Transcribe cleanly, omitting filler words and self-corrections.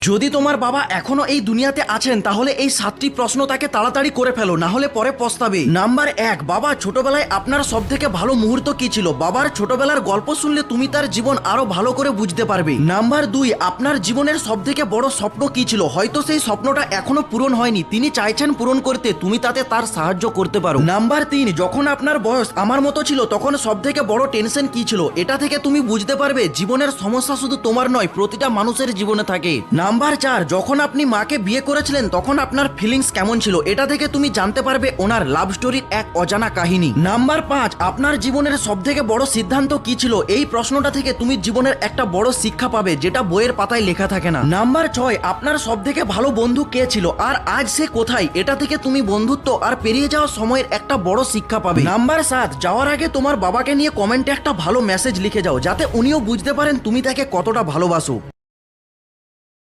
যদি তোমার বাবা এখনো এই দুনিয়াতে আছেন তাহলে এই 7টি প্রশ্ন তাকে তাড়াতাড়ি করে ফেলো, না হলে পরে পস্তাবে। নাম্বার 1, বাবা ছোটবেলায় আপনার সব থেকে ভালো মুহূর্ত কি ছিল? বাবার ছোটবেলার গল্প শুনলে তুমি তার জীবন আরো ভালো করে বুঝতে পারবে। নাম্বার 2, আপনার জীবনের সব থেকে বড় স্বপ্ন কি ছিল? হয়তো সেই স্বপ্নটা এখনো পূরণ হয়নি, তিনি চাইছেন পূরণ করতে, তুমি তাতে তার সাহায্য করতে পারো। নাম্বার 3, যখন আপনার বয়স আমার মতো ছিল তখন সব থেকে বড় টেনশন কি ছিল? এটা থেকে তুমি বুঝতে পারবে জীবনের সমস্যা শুধু তোমার নয়, প্রতিটা মানুষের জীবনে থাকে। নাম্বার 4, যখন আপনি মাকে বিয়ে করেছিলেন তখন আপনার ফিলিংস কেমন ছিল? এটা থেকে তুমি জানতে পারবে ওনার লাভ স্টোরির এক অজানা কাহিনী। নাম্বার 5, আপনার জীবনের সব থেকে বড় সিদ্ধান্ত কি ছিল? এই প্রশ্নটা থেকে তুমি জীবনের একটা বড় শিক্ষা পাবে, যেটা বইয়ের পাতায় লেখা থাকে না। নাম্বার 6, আপনার সব থেকে ভালো বন্ধু কে ছিল আর আজ সে কোথায়? এটা থেকে তুমি বন্ধুত্ব আর পেরিয়ে যাওয়া সময়ের একটা বড় শিক্ষা পাবে। নাম্বার 7, যাওয়ার আগে তোমার বাবাকে নিয়ে কমেন্টে একটা ভালো মেসেজ লিখে যাও, যাতে উনিও বুঝতে পারেন তুমি তাকে কতটা ভালোবাসো।